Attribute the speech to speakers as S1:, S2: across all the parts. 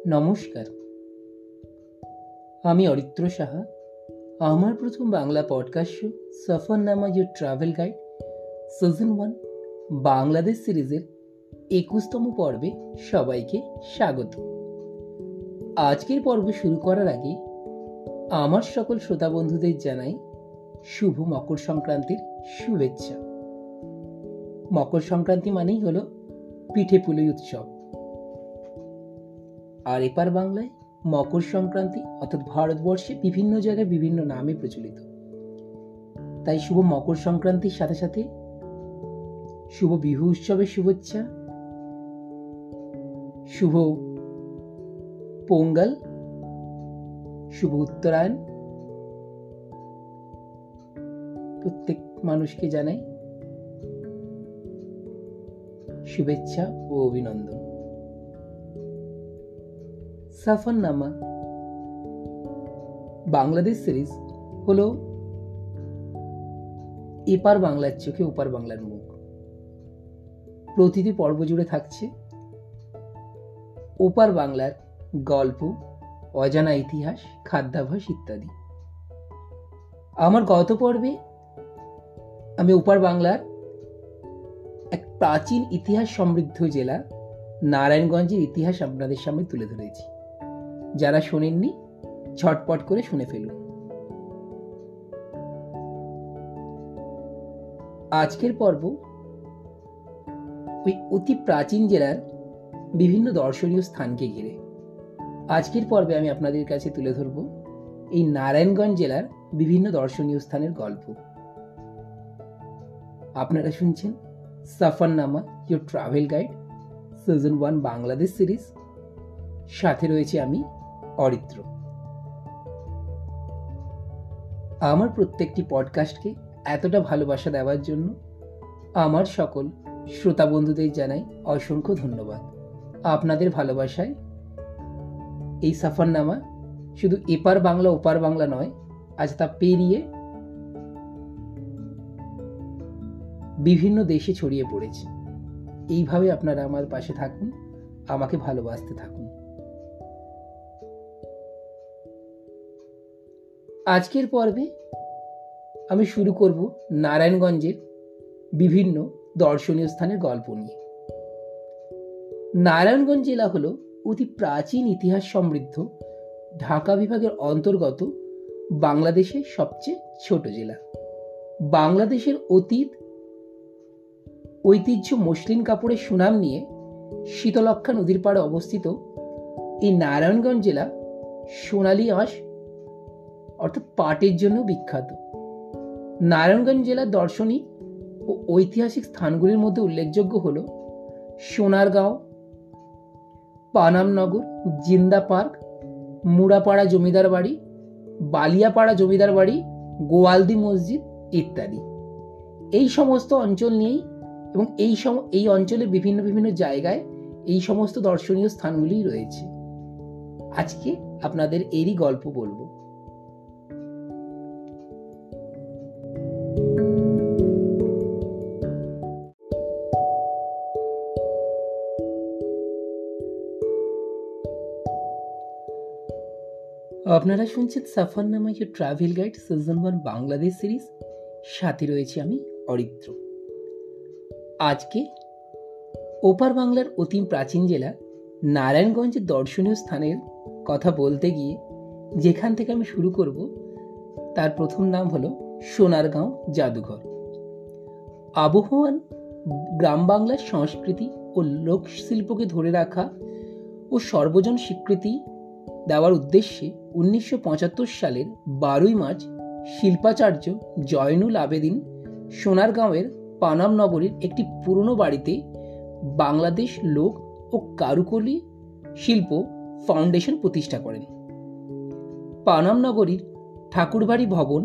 S1: নমস্কার, আমি অরিত্র সাহা। আমার প্রথম Bangla podcast show সফরনামা your travel guide season 1 Bangladesh সিরিজের 21তম পর্বে সবাইকে স্বাগত। আজকের পর্ব শুরু করার আগে আমার সকল শ্রোতা বন্ধুদের জানাই শুভ মকর সংক্রান্তির শুভেচ্ছা। মকর সংক্রান্তি মানেই হলো পিঠে পুলি উৎসব। আর এপার বাংলায় মকর সংক্রান্তি অর্থাৎ ভারতবর্ষে বিভিন্ন জায়গায় বিভিন্ন নামে প্রচলিত। তাই শুভ মকর সংক্রান্তির সাথে সাথে শুভ বিহু উৎসবের শুভেচ্ছা, শুভ পোঙ্গল, শুভ উত্তরায়ণ প্রত্যেক মানুষকে জানাই শুভেচ্ছা ও অভিনন্দন। সফরনামা বাংলাদেশ সিরিজ হলো এপার বাংলার চোখে ওপার বাংলার মুখ। প্রতিটি পর্ব জুড়ে থাকছে ওপার বাংলার গল্প, অজানা ইতিহাস, খাদ্যাভ্যাস ইত্যাদি। আমার গত পর্বে আমি ওপার বাংলার এক প্রাচীন ইতিহাস সমৃদ্ধ জেলা নারায়ণগঞ্জের ইতিহাস আপনাদের সামনে তুলে ধরেছি। যারা শোনেননি ঝটপট করে শুনে ফেলুন। আজকের পর্ব ওই অতি প্রাচীন জেলার বিভিন্ন দর্শনীয় স্থানকে ঘিরে। আজকের পর্বে আমি আপনাদের কাছে তুলে ধরব এই নারায়ণগঞ্জ জেলার বিভিন্ন দর্শনীয় স্থানের গল্প। আপনারা শুনছেন Safarnama your travel guide season 1 Bangladesh series. সাথে রয়েছে আমি অরিত্র। আমার প্রত্যেকটি পডকাস্টকে এতটা ভালোবাসা দেওয়ার জন্য আমার সকল শ্রোতা বন্ধুদের জানাই অসংখ্য ধন্যবাদ। আপনাদের ভালোবাসায় এই সফরনামা শুধু এপার বাংলা ওপার বাংলা নয়, আজ তা পেরিয়ে বিভিন্ন দেশে ছড়িয়ে পড়েছে। এইভাবে আপনারা আমার পাশে থাকুন, আমাকে ভালোবাসতে থাকুন। আজকের পর্বে আমি শুরু করব নারায়ণগঞ্জের বিভিন্ন দর্শনীয় স্থানের গল্প নিয়ে। নারায়ণগঞ্জ জেলা হলো অতি প্রাচীন ইতিহাস সমৃদ্ধ ঢাকা বিভাগের অন্তর্গত বাংলাদেশের সবচেয়ে ছোট জেলা। বাংলাদেশের ঐতিহ্য মসলিন কাপড়ের সুনাম নিয়ে শীতলক্ষ্যা নদীর পাড়ে অবস্থিত এই নারায়ণগঞ্জ জেলা সোনালী আঁশ অর্থাৎ পাটের জন্য বিখ্যাত। নারায়ণগঞ্জ জেলার দার্শনিক ও ঐতিহাসিক স্থানগুলির মধ্যে উল্লেখযোগ্য হল সোনারগাঁও, পানামনগর, জিন্দা পার্ক, মুড়াপাড়া জমিদার বাড়ি, বালিয়াপাড়া জমিদার বাড়ি, গোয়ালদি মসজিদ ইত্যাদি। এই সমস্ত অঞ্চল নিয়েই এবং এই অঞ্চলে বিভিন্ন বিভিন্ন জায়গায় এই সমস্ত দর্শনীয় স্থানগুলি রয়েছে। আজকে আপনাদের এরই গল্প বলবো। আপনারা শুনছেন Safarnama your travel guide season 1 Bangladesh series. সাথে রয়েছে আমি অরিত্র। আজকে ওপার বাংলার অতি প্রাচীন জেলা নারায়ণগঞ্জের দর্শনীয় স্থানের কথা বলতে গিয়ে যেখান থেকে আমি শুরু করব তার প্রথম নাম হলো সোনারগাঁও জাদুঘর। আবহমান গ্রাম বাংলার সংস্কৃতি ও লোকশিল্পকে ধরে রাখা ও সর্বজন স্বীকৃতি দেওয়ার উদ্দেশ্যে 1975 সালের 12 মার্চ শিল্পাচার্য জয়নুল আবেদিন সোনারগাঁওয়ের পানামনগরীর একটি পুরনো বাড়িতে বাংলাদেশ লোক ও কারুকলি শিল্প ফাউন্ডেশন প্রতিষ্ঠা করেন। পানামনগরীর ঠাকুরবাড়ি ভবন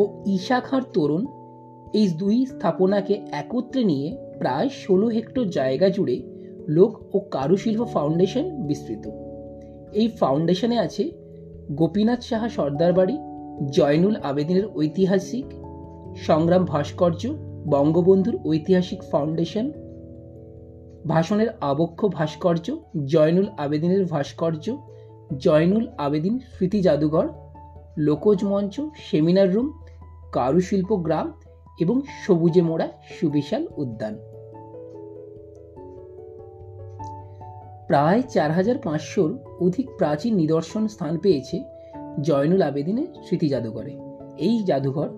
S1: ও ঈশা খাঁর তোরণ এই দুই স্থাপনাকে একত্রে নিয়ে প্রায় 16 হেক্টর জায়গা জুড়ে লোক ও কারুশিল্প ফাউন্ডেশন বিস্তৃত। এই ফাউন্ডেশনে আছে গোপীনাথ সাহা সর্দার বাড়ি, জয়নুল আবেদিনের ঐতিহাসিক সংগ্রাম ভাস্কর্য, বঙ্গবন্ধুর ঐতিহাসিক ফাউন্ডেশন, ভাষণের আবক্ষ ভাস্কর্য, জয়নুল আবেদিনের ভাস্কর্য, জয়নুল আবেদিন স্মৃতি জাদুঘর, লোকজ মঞ্চ, সেমিনার রুম, কারুশিল্প গ্রাম এবং সবুজে মোড়া সুবিশাল উদ্যান। প্রায় 4500-র অধিক প্রাচীন নিদর্শন স্থান পেয়েছে জয়নুল আবেদিনের স্মৃতি জাদুঘরে। এই জাদুঘর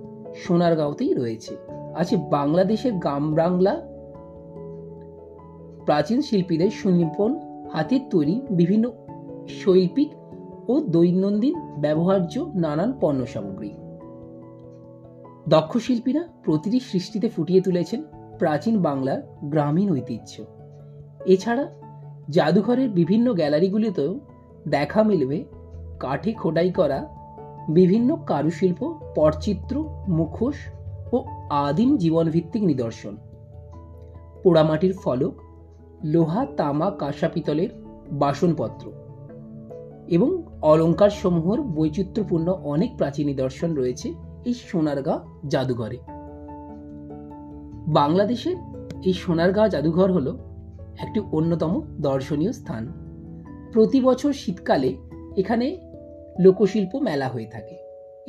S1: সোনারগাঁওতেই রয়েছে। আছে বাংলাদেশের গ্রাম বাংলা প্রাচীন শিল্পীদের সুনিপুণ হাতের তৈরি বিভিন্ন শৈল্পিক ও দৈনন্দিন ব্যবহার্য নানান পণ্য সামগ্রী। দক্ষ শিল্পীরা প্রতিটি সৃষ্টিতে ফুটিয়ে তুলেছেন প্রাচীন বাংলার গ্রামীণ ঐতিহ্য। এছাড়া জাদুঘরের বিভিন্ন গ্যালারিগুলিতেও দেখা মিলবে কাঠে খোদাই করা বিভিন্ন কারুশিল্প, পটচিত্র, মুখোশ ও আদিম জীবনভিত্তিক নিদর্শন, পোড়ামাটির ফলক, লোহা, তামা, কাঁসা, পিতলের বাসনপত্র এবং অলঙ্কার সমূহের বৈচিত্র্যপূর্ণ অনেক প্রাচীন নিদর্শন রয়েছে এই সোনারগাঁ জাদুঘরে। বাংলাদেশের এই সোনারগাঁ জাদুঘর হলো একটি অন্যতম দর্শনীয় স্থান। প্রতি বছর শীতকালে এখানে লোকশিল্প মেলা হয়ে থাকে।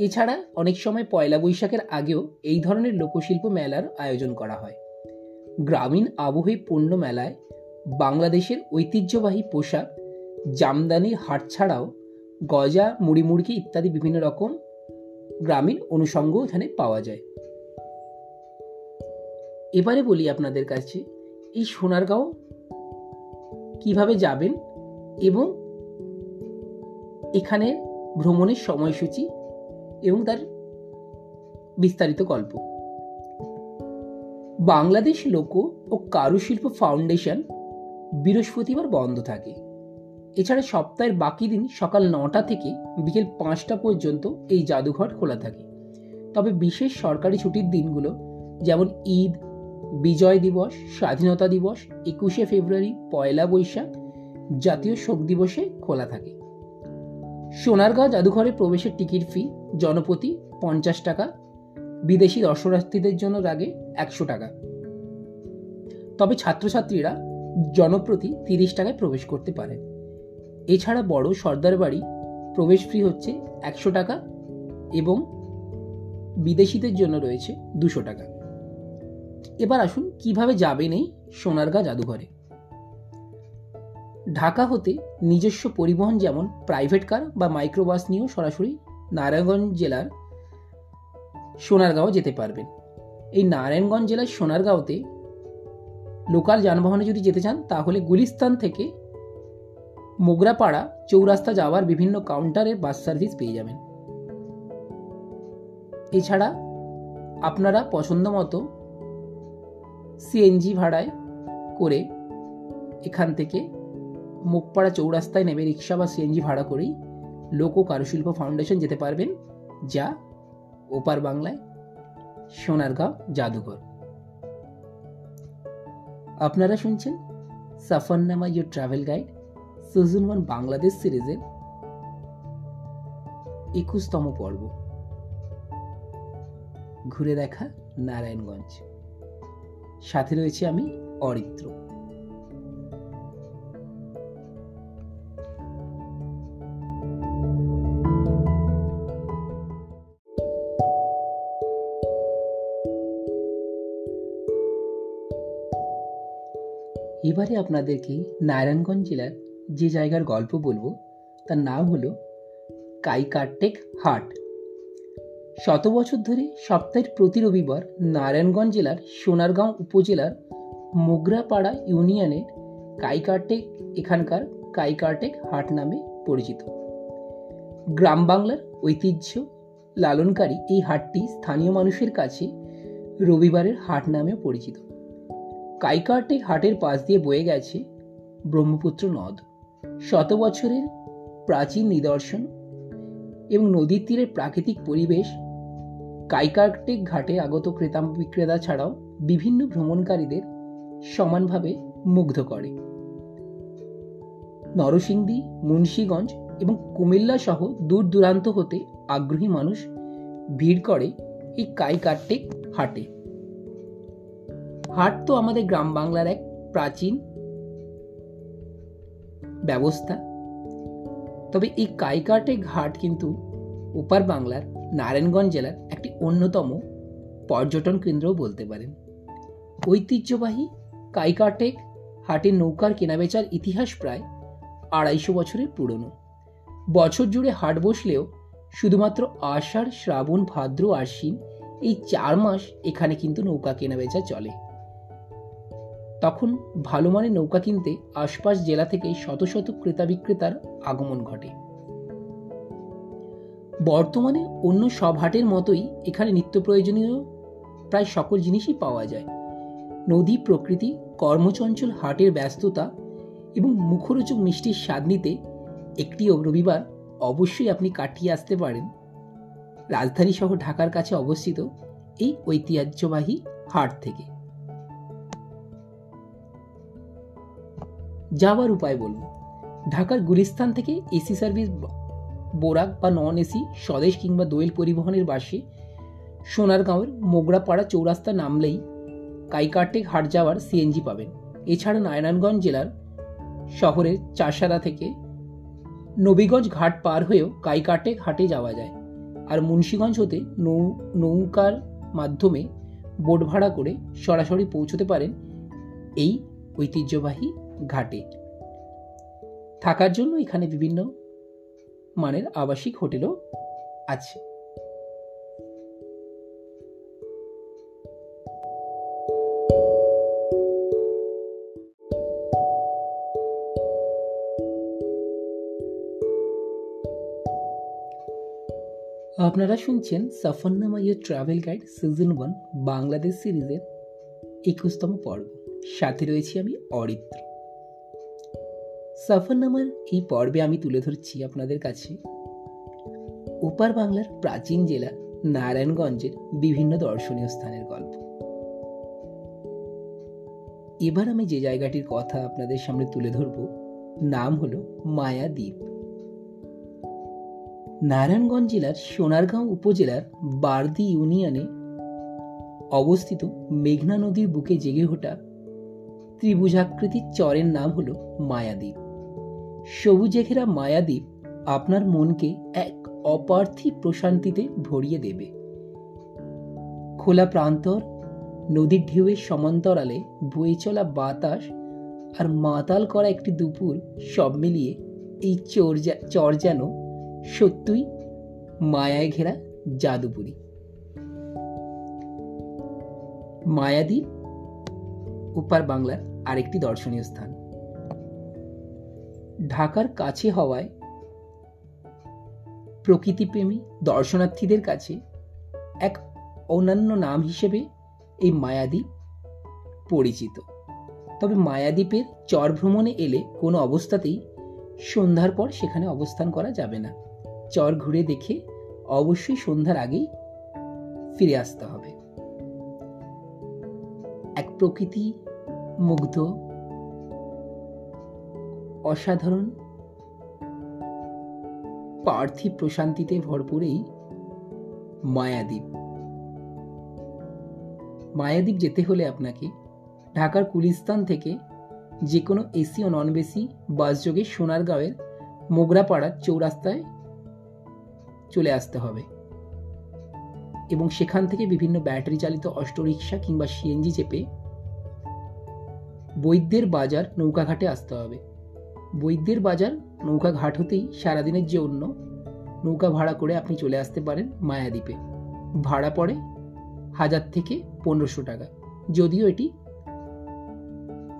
S1: এছাড়া অনেক সময় পয়লা বৈশাখের আগেও এই ধরনের লোকশিল্প মেলার আয়োজন করা হয়। গ্রামীণ আবহে পূর্ণ মেলায় বাংলাদেশের ঐতিহ্যবাহী পোশাক, জামদানির হাট ছাড়াও গজা, মুড়ি মুড়কি ইত্যাদি বিভিন্ন রকম গ্রামীণ অনুষঙ্গ এখানে পাওয়া যায়। এবারে বলি আপনাদের কাছে এই সোনারগাঁও কিভাবে যাবেন এবং এখানে ভ্রমণের সময়সূচি এবং তার বিস্তারিত গল্প। বাংলাদেশ লোক ও কারুশিল্প ফাউন্ডেশন বৃহস্পতিবার বন্ধ থাকে। এছাড়া সপ্তাহের বাকি দিন সকাল 9টা থেকে বিকেল 5টা পর্যন্ত এই জাদুঘর খোলা থাকে। তবে বিশেষ সরকারি ছুটির দিনগুলো যেমন ঈদ, বিজয় দিবস, স্বাধীনতা দিবস, 21শে ফেব্রুয়ারি, পয়লা বৈশাখ, জাতীয় শোক দিবসে খোলা থাকে। সোনারগাঁ জাদুঘরে প্রবেশের টিকিট ফি জনপ্রতি 50 টাকা, বিদেশি দর্শনার্থীদের জন্য লাগে 100 টাকা। তবে ছাত্রছাত্রীরা জনপ্রতি 30 টাকায় প্রবেশ করতে পারেন। এছাড়া বড় সর্দার বাড়ি প্রবেশ ফি হচ্ছে 100 টাকা এবং বিদেশিদের জন্য রয়েছে 200 টাকা। এবার আসুন কিভাবে যাবেন এই সোনারগাঁ জাদুঘরে। ঢাকা হতে নিজস্ব পরিবহন যেমন প্রাইভেট কার বা মাইক্রোবাস নিয়েও সরাসরি নারায়ণগঞ্জ জেলার সোনারগাঁও যেতে পারবেন। এই নারায়ণগঞ্জ জেলার সোনারগাঁওতে লোকাল যানবাহনে যদি যেতে চান তাহলে গুলিস্তান থেকে মোগরাপাড়া চৌরাস্তা যাওয়ার বিভিন্ন কাউন্টারের বাস সার্ভিস পেয়ে যাবেন। এছাড়া আপনারা পছন্দ মতো সিএনজি ভাড়ায় করে এখান থেকে মুখপাড়া চৌরাস্তায় নেমে রিক্সা বা সিএনজি ভাড়া করেই লোক ও কারুশিল্প ফাউন্ডেশন যেতে পারবেন, যা ওপার বাংলায় সোনারগাঁও জাদুঘর। আপনারা শুনছেন Safarnama your travel guide season 1 Bangladesh সিরিজের 21তম পর্ব, ঘুরে দেখা নারায়ণগঞ্জ। সাথে রয়েছে আমি অরিত্র। এবারে আপনাদেরকে নারায়ণগঞ্জ জেলার যে জায়গার গল্প বলবো তার নাম হলো কাইকারটেক হাট। শত বছর ধরে সপ্তাহের প্রতি রবিবার নারায়ণগঞ্জ জেলার সোনারগাঁও উপজেলার মোগরাপাড়া ইউনিয়নের কাইকারটেক এখানকার কাইকারটেক হাট নামে পরিচিত। গ্রাম বাংলার ঐতিহ্য লালনকারী এই হাটটি স্থানীয় মানুষের কাছে রবিবারের হাট নামেও পরিচিত। কাইকারটেক হাটের পাশ দিয়ে বয়ে গেছে ব্রহ্মপুত্র নদ। শত বছরের প্রাচীন নিদর্শন এবং নদীর তীরের প্রাকৃতিক পরিবেশ কাইকারটেক ঘাটে আগত ক্রেতা বিক্রেতা ছাড়াও বিভিন্ন ভ্রমণকারীদের সমানভাবে মুগ্ধ করে। নরসিংদী, মুন্সিগঞ্জ এবং কুমিল্লা সহ দূর দূরান্ত হতে আগ্রহী মানুষ ভিড় করে এই কাইকারটেক হাটে। হাট তো আমাদের গ্রাম বাংলার এক প্রাচীন ব্যবস্থা। তবে এই কাইকাটে ঘাট কিন্তু ওপার বাংলার নারায়ণগঞ্জ জেলার একটি অন্যতম পর্যটন কেন্দ্রও বলতে পারেন। ঐতিহ্যবাহী কাইকাটে হাটের নৌকার কেনাবেচার ইতিহাস প্রায় 250 বছরের পুরনো। বছর জুড়ে হাট বসলেও শুধুমাত্র আষাঢ়, শ্রাবণ, ভাদ্র, আশ্বিন এই 4 মাস এখানে কিন্তু নৌকা কেনাবেচা চলে। তখন ভালো মানের নৌকা কিনতে আশপাশ জেলা থেকে শত শত ক্রেতা বিক্রেতার আগমন ঘটে। বর্তমানে অন্য সব হাটের মতোই এখানে নিত্য প্রয়োজনীয় প্রায় সকল জিনিসই পাওয়া যায়। নদী, প্রকৃতি, কর্মচঞ্চল হাটের ব্যস্ততা এবং মুখরোচক মিষ্টির স্বাদ নিতে একটি রবিবার অবশ্যই আপনি কাটিয়ে আসতে পারেন রাজধানী শহর ঢাকার কাছে অবস্থিত এই ঐতিহ্যবাহী হাট থেকে। যাওয়ার উপায় বলুন। ঢাকার গুলিস্তান থেকে এসি সার্ভিস বোরাক বা নন এসি স্বদেশ কিংবা দোয়েল পরিবহনের বাসে সোনারগাঁওয়ের মোগরাপাড়া চৌরাস্তা নামলেই কাইকাটে ঘাট যাওয়ার সিএনজি পাবেন। এছাড়া নারায়ণগঞ্জ জেলার শহরের চাষারা থেকে নবীগঞ্জ ঘাট পার হয়েও কাইকাটে ঘাটে যাওয়া যায়। আর মুন্সিগঞ্জ হতে নৌকার মাধ্যমে বোট ভাড়া করে সরাসরি পৌঁছতে পারেন এই ঐতিহ্যবাহী ঘাটে। থাকার জন্য এখানে বিভিন্ন মানের আবাসিক হোটেলও আছে। আপনারা শুনছেন Safarnama your travel guide season 1 Bangladesh সিরিজের 21তম পর্ব। সাথে রয়েছি আমি অরিত্র। সফরনামার এই পর্বে আমি তুলে ধরছি আপনাদের কাছে ওপার বাংলার প্রাচীন জেলা নারায়ণগঞ্জের বিভিন্ন দর্শনীয় স্থানের গল্প। এবার আমি যে জায়গাটির কথা আপনাদের সামনে তুলে ধরব নাম হলো মায়াদ্বীপ। নারায়ণগঞ্জ জেলার সোনারগাঁও উপজেলার বারদি ইউনিয়নে অবস্থিত মেঘনা নদীর বুকে জেগে ওঠা ত্রিভুজাকৃতির চরের নাম হলো মায়াদ্বীপ। সবুজে ঘেরা মায়াদ্বীপ আপনার মনকে এক অপার্থিব প্রশান্তিতে ভরিয়ে দেবে। খোলা প্রান্তর, নদীর ঢেউয়ের সমান্তরালে বয়ে চলা বাতাস আর মাতাল করা একটি দুপুর সব মিলিয়ে এই চর যেন সত্যই মায়ায় ঘেরা জাদুপুরী। মায়াদ্বীপ ওপার বাংলার আরেকটি দর্শনীয় স্থান। ঢাকার কাছে হওয়ায় প্রকৃতিপ্রেমী দর্শনার্থীদের কাছে এক অনন্য নাম হিসেবে এই মায়াদ্বীপ পরিচিত। তবে মায়াদ্বীপের চর ভ্রমণে এলে কোনো অবস্থাতেই সন্ধ্যার পর সেখানে অবস্থান করা যাবে না। চর ঘুরে দেখে অবশ্যই সন্ধ্যার আগেই ফিরে আসতে হবে। এক প্রকৃতি মুগ্ধ অসাধারণ পার্থিব প্রশান্তিতে ভরপুর এই মায়াদ্বীপ। মায়াদ্বীপ যেতে হলে আপনাকে ঢাকার গুলিস্তান থেকে যে কোনো এসি ও নন এসি বাস যোগে সোনারগাঁওয়ের মোগরাপাড়া চৌরাস্তায় চলে আসতে হবে এবং সেখান থেকে বিভিন্ন ব্যাটারি চালিত অটোরিকশা কিংবা সিএনজি চেপে বৈদ্যের বাজার নৌকাঘাটে আসতে হবে। বৈদ্যের বাজার নৌকা ঘাট হতেই সারাদিনের জন্য নৌকা ভাড়া করে আপনি চলে আসতে পারেন মায়াদ্বীপে। ভাড়া পড়ে 1000 থেকে 1500 টাকা, যদিও এটি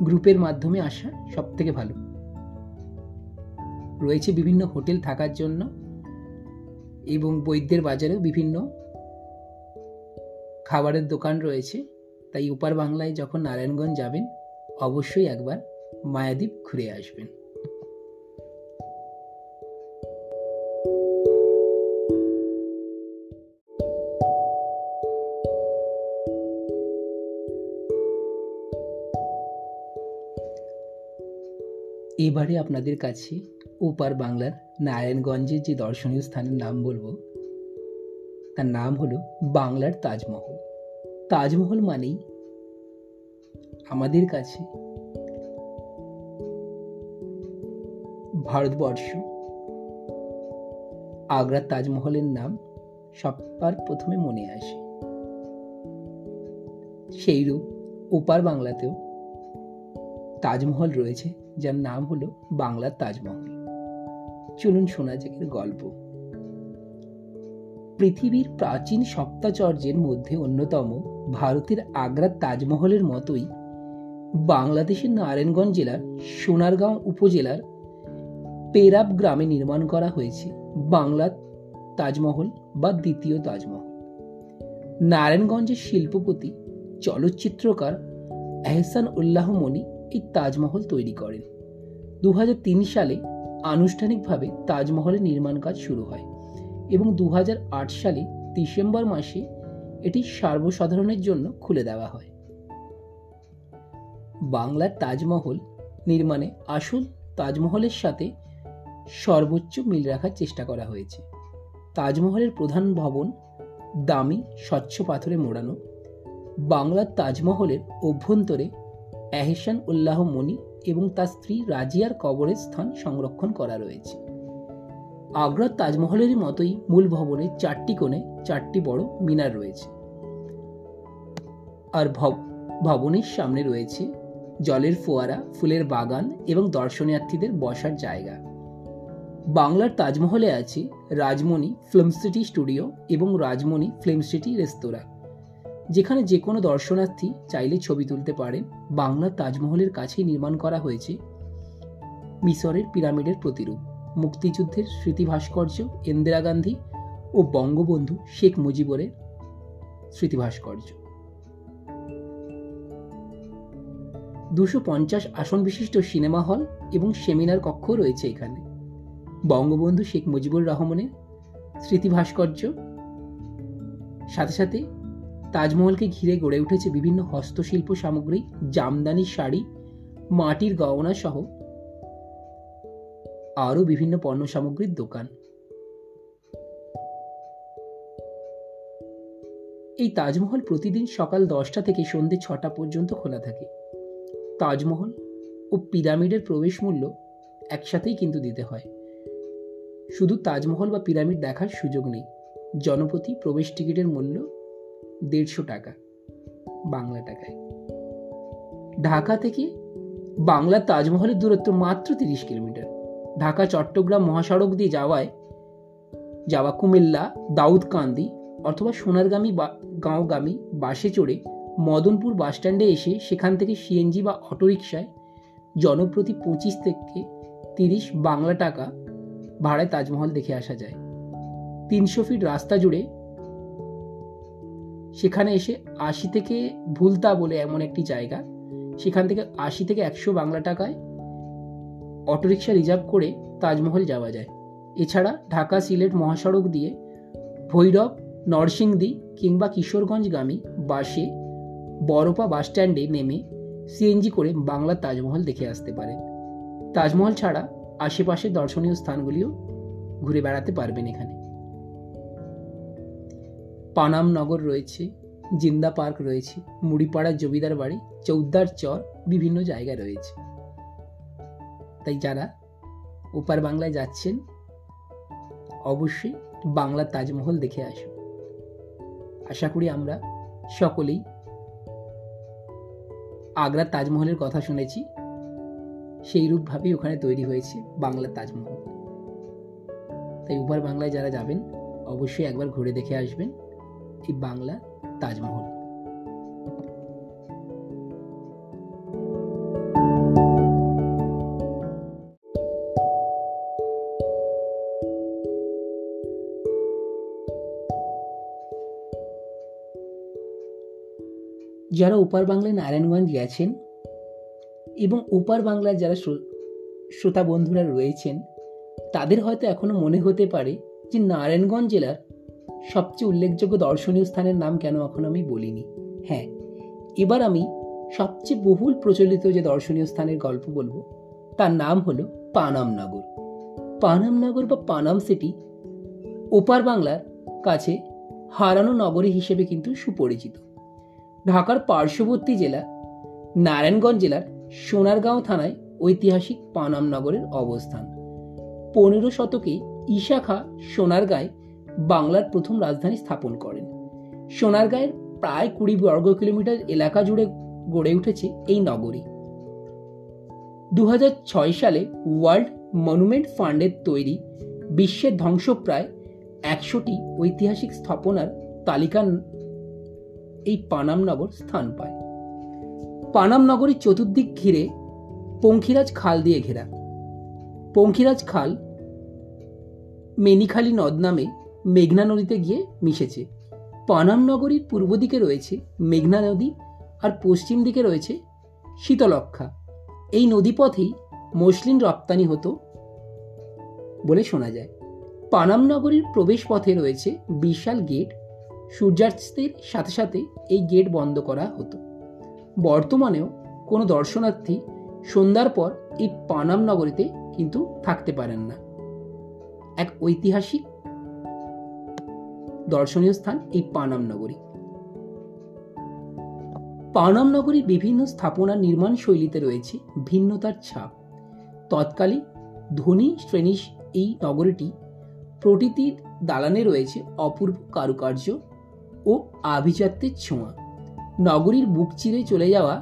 S1: গ্রুপের মাধ্যমে আসা সব থেকে ভালো। রয়েছে বিভিন্ন হোটেল থাকার জন্য এবং বৈদ্যের বাজারেও বিভিন্ন খাবারের দোকান রয়েছে। তাই ওপার বাংলায় যখন নারায়ণগঞ্জ যাবেন অবশ্যই একবার মায়াদ্বীপ ঘুরে আসবেন। এবারে আপনাদের কাছে ওপার বাংলার নারায়ণগঞ্জের যে দর্শনীয় স্থানের নাম বলবো তার নাম হলো বাংলার তাজমহল। তাজমহল মানেই আমাদের কাছে ভারতবর্ষ, আগ্রার তাজমহলের নাম সবার প্রথমে মনে আসে। সেইরূপ ওপার বাংলাতেও তাজমহল রয়েছে, যার নাম হলো বাংলার তাজমহল। চলুন শোনা যাক এর গল্প। পৃথিবীর প্রাচীন সপ্তাচার্যের মধ্যে অন্যতম ভারতের আগ্রার তাজমহলের মতোই বাংলাদেশের নারায়ণগঞ্জ জেলার সোনারগাঁও উপজেলার পেরাব গ্রামে নির্মাণ করা হয়েছে বাংলার তাজমহল বা দ্বিতীয় তাজমহল। নারায়ণগঞ্জের শিল্পপতি চলচ্চিত্রকার এহসান উল্লাহ মনি এই তাজমহল তৈরি করেন। 2003 সালে আনুষ্ঠানিকভাবে তাজমহলের নির্মাণ কাজ শুরু হয় এবং 2008 সালে ডিসেম্বর মাসে এটি সর্বসাধারণের জন্য খুলে দেওয়া হয়। বাংলার তাজমহল নির্মাণে আসল তাজমহলের সাথে সর্বোচ্চ মিল রাখার চেষ্টা করা হয়েছে। তাজমহলের প্রধান ভবন দামি স্বচ্ছ পাথরে মোড়ানো। বাংলার তাজমহলের অভ্যন্তরে এহসান উল্লাহ মনি এবং তার স্ত্রী রাজিয়ার কবরের স্থান সংরক্ষণ করা রয়েছে। আগ্রার তাজমহলেরই মতোই মূল ভবনে 4টি কোণে 4টি বড় মিনার রয়েছে, আর ভবনের সামনে রয়েছে জলের ফোয়ারা, ফুলের বাগান এবং দর্শনার্থীদের বসার জায়গা। বাংলার তাজমহলে আছে রাজমণি ফিল্ম সিটি স্টুডিও এবং রাজমণি ফিল্ম সিটি রেস্তোরাঁ, যেখানে যে কোনো দর্শনার্থী চাইলে ছবি তুলতে পারেন। বাংলার তাজমহলের কাছেই নির্মাণ করা হয়েছে মিশরের পিরামিডের প্রতিরূপ, মুক্তিযুদ্ধের স্মৃতি ভাস্কর্য, ইন্দিরা গান্ধী ও বঙ্গবন্ধু শেখ মুজিবুরের স্মৃতি ভাস্কর্য। 250 আসন বিশিষ্ট সিনেমা হল এবং সেমিনার কক্ষ রয়েছে এখানে। বঙ্গবন্ধু শেখ মুজিবুর রহমানের স্মৃতি ভাস্কর্য, সাথে সাথে তাজমহলকে ঘিরে গড়ে উঠেছে বিভিন্ন হস্তশিল্প সামগ্রী, জামদানি শাড়ি, মাটির গহনা সহ আরও বিভিন্ন পণ্য সামগ্রীর দোকান। এই তাজমহল প্রতিদিন সকাল 10টা থেকে সন্ধ্যে 6টা পর্যন্ত খোলা থাকে। তাজমহল ও পিরামিডের প্রবেশ মূল্য একসাথেই কিন্তু দিতে হয়। শুধু তাজমহল বা পিরামিড দেখার সুযোগ নেই। জনপ্রতি প্রবেশ টিকিটের মূল্য 150 টাকা বাংলা টাকায়। ঢাকা থেকে বাংলার তাজমহলের দূরত্ব মাত্র 30 কিলোমিটার। ঢাকা চট্টগ্রাম মহাসড়ক দিয়ে যাওয়া কুমিল্লা, দাউদকান্দি অথবা সোনারগামী গাঁওগামী বাসে চড়ে মদনপুর বাসস্ট্যান্ডে এসে সেখান থেকে সিএনজি বা অটোরিকশায় জনপ্রতি 25 থেকে 30 বাংলা টাকা ভাড়ায় তাজমহল দেখে আসা যায়। 300 ফিট রাস্তা জুড়ে সেখানে এসে 80 থেকে ভুলতা বলে এমন একটি জায়গা, সেখান থেকে 80 থেকে 100 বাংলা টাকায় অটোরিকশা রিজার্ভ করে তাজমহল যাওয়া যায়। এছাড়া ঢাকা সিলেট মহাসড়ক দিয়ে ভৈরব, নরসিংদী কিংবা কিশোরগঞ্জগামী বাসে বড়পা বাসস্ট্যান্ডে নেমে সিএনজি করে বাংলার তাজমহল দেখে আসতে পারেন। তাজমহল ছাড়া আশেপাশের দর্শনীয় স্থানগুলিও ঘুরে বেড়াতে পারবেন এখানে। পানাম নগর রয়েছে, জিন্দা পার্ক রয়েছে, মুড়িপাড়া জমিদার বাড়ি, চৌদ্দার চর, বিভিন্ন জায়গা রয়েছে। তাই যারা ওপার বাংলায় যাচ্ছেন অবশ্যই বাংলার তাজমহল দেখে আসুন। আশা করি আমরা সকলেই আগ্রার তাজমহলের কথা শুনেছি, সেই রূপভাবেই ওখানে তৈরি হয়েছে বাংলার তাজমহল। তাই ওপার বাংলায় যারা যাবেন অবশ্যই একবার ঘুরে দেখে আসবেন এই বাংলার তাজমহল। যারা ওপার বাংলায় নারায়ণগঞ্জ গেছেন এবং ওপার বাংলার যারা শ্রোতা বন্ধুরা রয়েছেন, তাদের হয়তো এখনো মনে হতে পারে যে নারায়ণগঞ্জ জেলার সবচেয়ে উল্লেখযোগ্য দর্শনীয় স্থানের নাম কেন এখন আমি বলিনি। হ্যাঁ, এবার আমি সবচেয়ে বহুল প্রচলিত যে দর্শনীয় স্থানের গল্প বলবো তার নাম হলো পানামনগর। পানামনগর বা পানাম সিটি ওপার বাংলার কাছে হারানো নগরী হিসেবে কিন্তু সুপরিচিত। ঢাকার পার্শ্ববর্তী জেলা নারায়ণগঞ্জ জেলার সোনারগাঁও থানায় ঐতিহাসিক পানামনগরের অবস্থান। 15 শতকে ঈশা খাঁ সোনারগাঁয় বাংলার প্রথম রাজধানী স্থাপন করেন। সোনারগাঁয়ের প্রায় 20 বর্গ কিলোমিটার এলাকা জুড়ে গড়ে উঠেছে এই নগরী। 2006 সালে ওয়ার্ল্ড মনুমেন্ট ফান্ডের তৈরি বিশ্বের ধ্বংসপ্রায় 100টি ঐতিহাসিক স্থাপনার তালিকার এই পানাম নগর স্থান পায়। পানাম নগরীর চতুর্দিক ঘিরে পঙ্খিরাজ খাল দিয়ে ঘেরা। পঙ্খিরাজ খাল মেনিখালী নদ নামে মেঘনা নদীতে গিয়ে মিশেছে। পানাম নগরীর পূর্ব দিকে রয়েছে মেঘনা নদী আর পশ্চিম দিকে রয়েছে শীতলক্ষা। এই নদীপথেই মসলিন রপ্তানি হতো বলে শোনা যায়। পানাম নগরীর প্রবেশ পথে রয়েছে বিশাল গেট। সূর্যাস্তের সাথে সাথে এই গেট বন্ধ করা হতো। বর্তমানেও কোনো দর্শনার্থী সন্ধ্যার পর এই পানাম নগরীতে কিন্তু থাকতে পারেন না। এক ঐতিহাসিক দর্শনীয় স্থান এই পানাম নগরী। পানাম নগরীর বিভিন্ন স্থাপনা নির্মাণ শৈলীতে রয়েছে ভিন্নতার ছাপ। তৎকালীন ধনী শ্রেণীর এই নগরীটি প্রতিটির দালানে রয়েছে অপূর্ব কারুকার্য ও আভিজাত্যের ছোঁয়া। নগরীর বুক চিরে চলে যাওয়া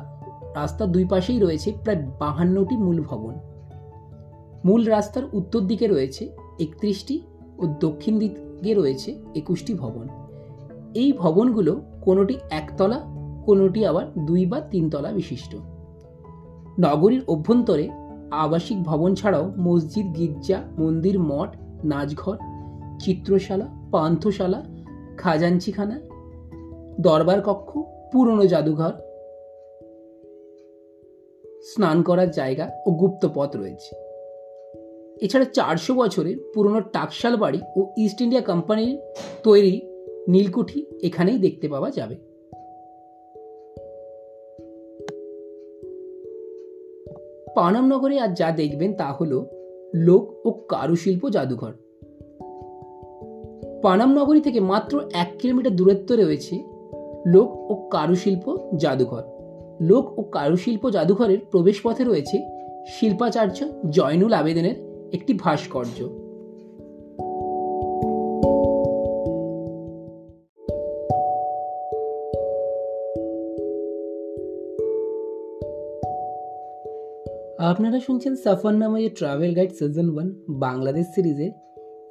S1: রাস্তার দুই পাশেই রয়েছে প্রায় 52টি মূল ভবন। মূল রাস্তার উত্তর দিকে রয়েছে 31টি ও দক্ষিণ দিকে রয়েছে 21টি ভবন। এই ভবনগুলো কোনোটি একতলা, কোনোটি আবার 2 বা 3 তলা বিশিষ্ট। নগরীর অভ্যন্তরে আবাসিক ভবন ছাড়াও মসজিদ, গির্জা, মন্দির, মঠ, নাচঘর, চিত্রশালা, পান্থশালা, খাজাঞ্চিখানা, দরবার কক্ষ, পুরনো জাদুঘর, স্নান করার জায়গা ও গুপ্ত পথ রয়েছে। এছাড়া 400 বছরের পুরনো টাকশাল বাড়ি ও ইস্ট ইন্ডিয়া কোম্পানির তৈরি নীলকুঠি এখানেই দেখতে পাওয়া যাবে। পানাম নগরে আজ যা দেখবেন তা হলো লোক ও কারুশিল্প জাদুঘর। পানাম নগরী থেকে মাত্র 1 কিলোমিটার দূরত্বে রয়েছে লোক ও কারুশিল্প জাদুঘর। লোক ও কারুশিল্প জাদুঘরের প্রবেশ পথে রয়েছে শিল্পাচার্য জয়নুল আবেদিনের একটি ভাস্কর্য। আপনারা শুনছেন সফরনামা ট্রাভেল গাইড সিজন 1 বাংলাদেশ সিরিজের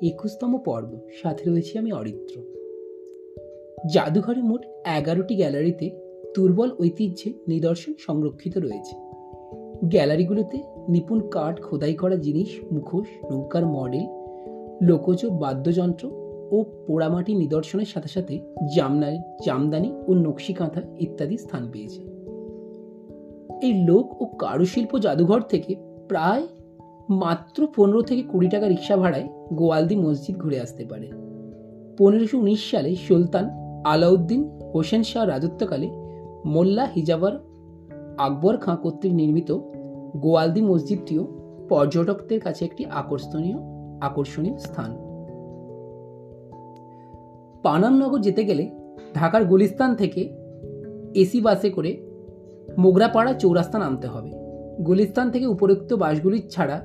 S1: 21তম পর্ব। সাথে রয়েছি আমি অরিত্র। জাদুঘরে মোট 11টি গ্যালারিতে দুর্বল ঐতিহ্যের নিদর্শন সংরক্ষিত রয়েছে। গ্যালারিগুলোতে নিপুণ কাঠ খোদাই করা জিনিস, মুখোশ, নৌকার মডেল, লোকজ বাদ্যযন্ত্র ও পোড়ামাটি নিদর্শনের সাথে সাথে জামদানি ও নকশি কাঁথা ইত্যাদি স্থান পেয়েছে। এই লোক ও কারুশিল্প জাদুঘর থেকে প্রায় মাত্র 15 থেকে 20 টাকা রিক্সা ভাড়ায় গোয়ালদি মসজিদ ঘুরে আসতে পারে। 1519 সালে সুলতান আলাউদ্দিন হোসেন শাহ রাজত্বকালে মোল্লা হিজাবার আকবর খাঁ কর্তৃক নির্মিত গোয়ালদি মসজিদটিও পর্যটকদের কাছে একটি আকর্ষণীয় স্থান। পানাম নগর যেতে গেলে ঢাকার গুলিস্তান থেকে এসি বাসে করে মোগরাপাড়া চৌরাস্তা নামতে হবে। গুলিস্তান থেকে উপরোক্ত বাসগুলি ছাড়া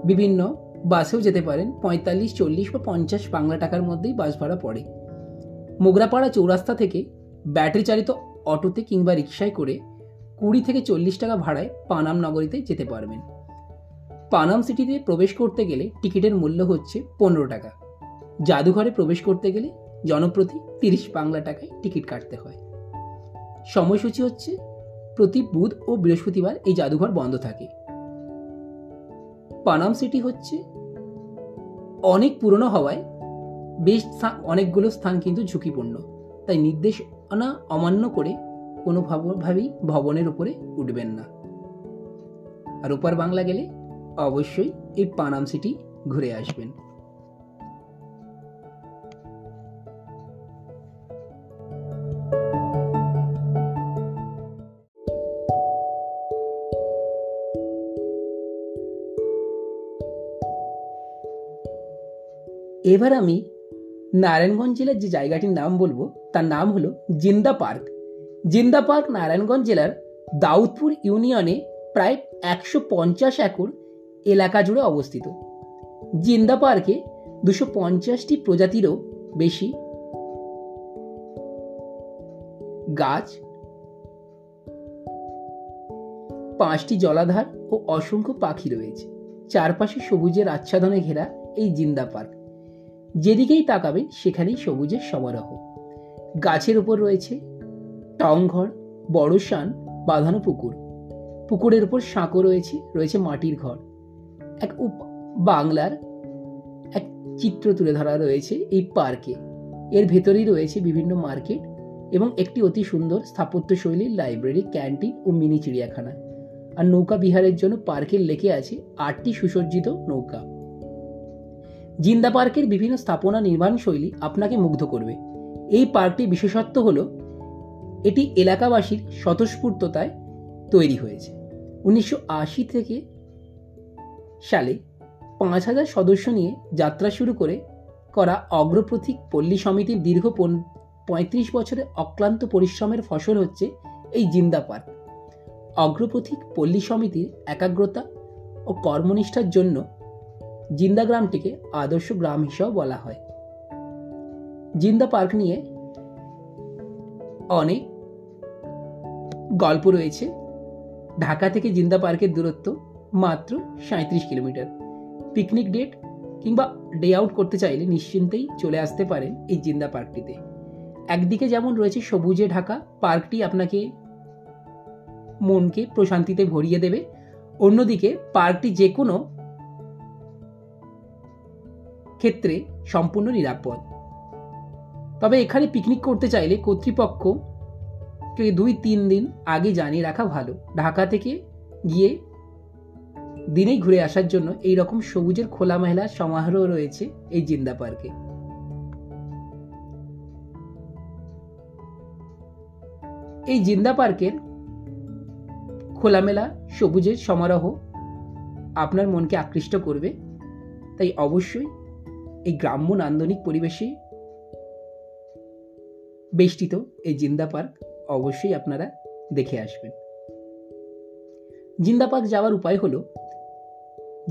S1: বিভিন্ন বাসেও যেতে পারেন। 45, 40 বা 50 বাংলা টাকার মধ্যেই বাস ভাড়া পড়ে। মোগরাপাড়া চৌরাস্তা থেকে ব্যাটারি চালিত অটোতে কিংবা রিক্সায় করে 20 থেকে 40 টাকা ভাড়ায় পানাম নগরীতে যেতে পারবেন। পানাম সিটিতে প্রবেশ করতে গেলে টিকিটের মূল্য হচ্ছে 15 টাকা। জাদুঘরে প্রবেশ করতে গেলে জনপ্রতি 30 বাংলা টাকায় টিকিট কাটতে হয়। সময়সূচি হচ্ছে প্রতি বুধ ও বৃহস্পতিবার এই জাদুঘর বন্ধ থাকে। পানাম সিটি হচ্ছে অনেক পুরনো হওয়ায় বেশ অনেকগুলো স্থান কিন্তু ঝুঁকিপূর্ণ, তাই নির্দেশনা অমান্য করে কোনোভাবেই ভবনের উপরে উঠবেন না। আর ওপার বাংলা গেলে অবশ্যই এই পানাম সিটি ঘুরে আসবেন। এবার আমি নারায়ণগঞ্জ জেলার যে জায়গাটির নাম বলবো তার নাম হলো জিন্দা পার্ক। জিন্দা পার্ক নারায়ণগঞ্জ জেলার দাউদপুর ইউনিয়নে প্রায় 150 একর এলাকা জুড়ে অবস্থিত। জিন্দা পার্কে 250টি প্রজাতিরও বেশি গাছ, 5টি জলাধার ও অসংখ্য পাখি রয়েছে। চারপাশে সবুজের আচ্ছাদনে ঘেরা এই জিন্দা পার্ক, যেদিকেই তাকাবেন সেখানেই সবুজের সমারোহ। গাছের উপর রয়েছে টংঘর, বড় শান, বাঁধানো পুকুর। পুকুরের উপর সাঁকো রয়েছে মাটির ঘর। এক বাংলার এক চিত্র তুলে ধরা রয়েছে এই পার্কে। এর ভেতরেই রয়েছে বিভিন্ন মার্কেট এবং একটি অতি সুন্দর স্থাপত্যশৈলীর লাইব্রেরি, ক্যান্টিন ও মিনি চিড়িয়াখানা। আর নৌকা বিহারের জন্য পার্কের লেকে আছে 8টি সুসজ্জিত নৌকা। জিন্দা পার্কের বিভিন্ন স্থাপনা নির্মাণ শৈলী আপনাকে মুগ্ধ করবে। এই পার্কটির বিশেষত্ব হলো এটি এলাকাবাসীর স্বতঃস্ফূর্ততায় তৈরি হয়েছে। 1980 থেকে সালে 5000 সদস্য নিয়ে যাত্রা শুরু করা অগ্রপথিক পল্লী সমিতির দীর্ঘ 35 বছরের অক্লান্ত পরিশ্রমের ফসল হচ্ছে এই জিন্দা পার্ক। অগ্রপথিক পল্লী সমিতির একাগ্রতা ও কর্মনিষ্ঠার জন্য জিন্দা গ্রামটিকে আদর্শ গ্রাম হিসাবে বলা হয়। জিন্দা পার্ক নিয়ে অনেক গল্প রয়েছে। ঢাকা থেকে জিন্দা পার্কের দূরত্ব মাত্র 37 কিলোমিটার। পিকনিক ডেট কিংবা ডে আউট করতে চাইলে নিশ্চিন্তেই চলে আসতে পারেন এই জিন্দা পার্কটিতে। একদিকে যেমন রয়েছে সবুজে ঢাকা, পার্কটি আপনাকে মনকে প্রশান্তিতে ভরিয়ে দেবে। অন্যদিকে পার্কটি যে কোনো ক্ষেত্রে সম্পূর্ণ নিরাপদ। তবে এখানে পিকনিক করতে চাইলে কর্তৃপক্ষকে 2-3 দিন আগে জানিয়ে রাখা ভালো। ঢাকা থেকে গিয়ে দিনেই ঘুরে আসার জন্য এই রকম সবুজের খোলামেলা সমারোহ রয়েছে এই জিন্দা পার্কে। এই জিন্দা পার্কের খোলামেলা সবুজের সমারোহ আপনার মনকে আকৃষ্ট করবে। তাই অবশ্যই এই গ্রাম্য নান্দনিক পরিবেশে বেষ্টিত এই জিন্দা পার্ক অবশ্যই আপনারা দেখে আসবেন। জিন্দা পার্ক যাওয়ার উপায় হলো,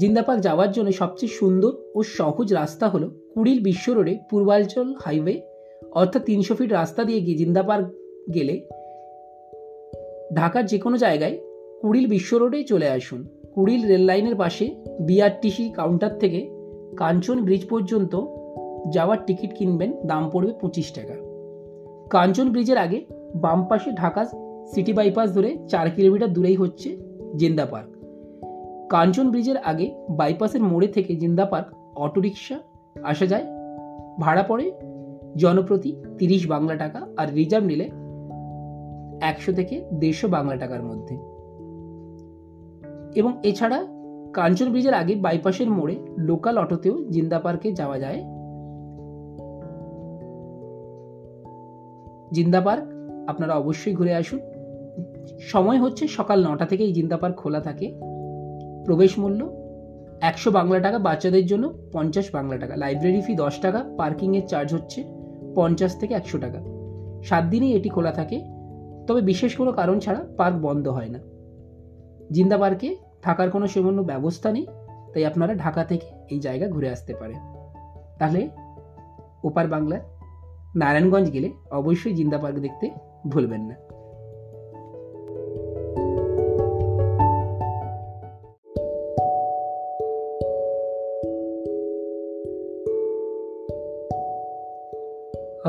S1: জিন্দা পার্ক যাওয়ার জন্য সবচেয়ে সুন্দর ও সহজ রাস্তা হলো কুড়িল বিশ্ব রোডে পূর্বাঞ্চল হাইওয়ে, অর্থাৎ 300 ফিট রাস্তা দিয়ে গিয়ে জিন্দা পার্ক গেলে ঢাকার যে কোনো জায়গায় কুড়িল বিশ্ব রোডে চলে আসুন। কুড়িল রেল লাইনের পাশে বিআরটিসি কাউন্টার থেকে কাঞ্চন ব্রিজ পর্যন্ত যাওয়ার টিকিট কিনবেন, দাম পড়বে 25 টাকা। কাঞ্চন ব্রিজের আগে বাম পাশে ঢাকা সিটি বাইপাস ধরে 4 কিলোমিটার দূরেই হচ্ছে জিন্দা পার্ক। কাঞ্চন ব্রিজের আগে বাইপাসের মোড়ে থেকে জিন্দা পার্ক অটোরিকশা আসা যায়। ভাড়া পড়ে জনপ্রতি 30 বাংলা টাকা, আর রিজার্ভ নিলে 100 থেকে 150 বাংলা টাকার মধ্যে। এবং এছাড়া কাঞ্চন ব্রিজের আগে বাইপাসের মোড়ে লোকাল অটোতেও জিন্দা পার্কে যাওয়া যায়। জিন্দা পার্ক আপনারা অবশ্যই ঘুরে আসুন। সময় হচ্ছে সকাল 9টা থেকে এই জিন্দা পার্ক খোলা থাকে। প্রবেশ মূল্য 100 বাংলা টাকা, বাচ্চাদের জন্য 50 বাংলা টাকা। লাইব্রেরি ফি 10 টাকা। পার্কিংয়ের চার্জ হচ্ছে 50 থেকে 100 টাকা। 7 দিনই এটি খোলা থাকে, তবে বিশেষ কোনো কারণ ছাড়া পার্ক বন্ধ হয় না। জিন্দা পার্কে থাকার কোনো সেমন ব্যবস্থা নেই, তাই আপনারা ঢাকা থেকে এই জায়গা ঘুরে আসতে পারেন। তাহলে ওপার বাংলার নারায়ণগঞ্জ গেলে অবশ্যই জিন্দা পার্ক দেখতে ভুলবেন না।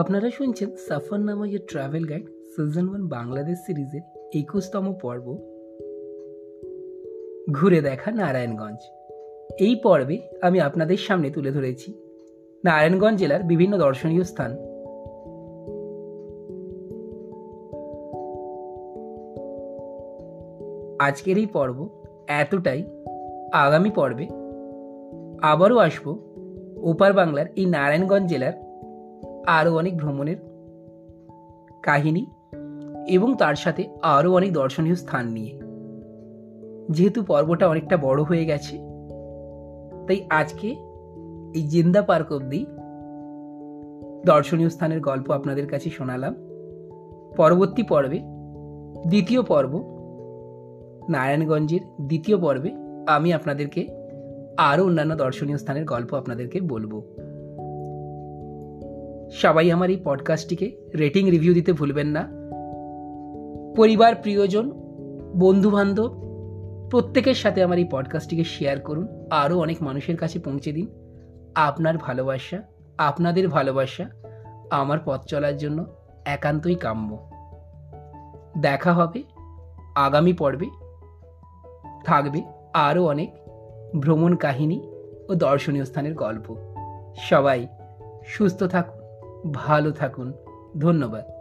S1: আপনারা শুনছেন সফরনামা ইয়ে ট্রাভেল গাইড সিজন 1 বাংলাদেশ সিরিজের 21তম পর্ব, ঘুরে দেখা নারায়ণগঞ্জ। এই পর্বে আমি আপনাদের সামনে তুলে ধরেছি নারায়ণগঞ্জ জেলার বিভিন্ন দর্শনীয় স্থান। আজকের এই পর্ব এতটাই। আগামী পর্বে আবারও আসবো ওপার বাংলার এই নারায়ণগঞ্জ জেলার আরও অনেক ভ্রমণের কাহিনী এবং তার সাথে আরও অনেক দর্শনীয় স্থান নিয়ে। যেহেতু পর্বটা অনেকটা বড় হয়ে গেছে, তাই আজকে এই জিন্দা পার্ক অবধি দর্শনীয় স্থানের গল্প আপনাদের কাছে শোনালাম। পরবর্তী পর্বে দ্বিতীয় পর্ব নারায়ণগঞ্জের দ্বিতীয় পর্বে আমি আপনাদেরকে আরও অন্যান্য দর্শনীয় স্থানের গল্প আপনাদেরকে বলবো। সবাই আমার এই পডকাস্টটিকে রেটিং রিভিউ দিতে ভুলবেন না। পরিবার, প্রিয়জন, বন্ধুবান্ধব প্রত্যেকের সাথে আমার এই পডকাস্টটিকে শেয়ার করুন, আরও অনেক মানুষের কাছে পৌঁছে দিন। আপনার ভালোবাসা, আপনাদের ভালোবাসা আমার পথ চলার জন্য একান্তই কাম্য। দেখা হবে আগামী পর্বে। থাকবে আরও অনেক ভ্রমণ কাহিনী ও দর্শনীয় স্থানের গল্প। সবাই সুস্থ থাকুন, ভালো থাকুন। ধন্যবাদ।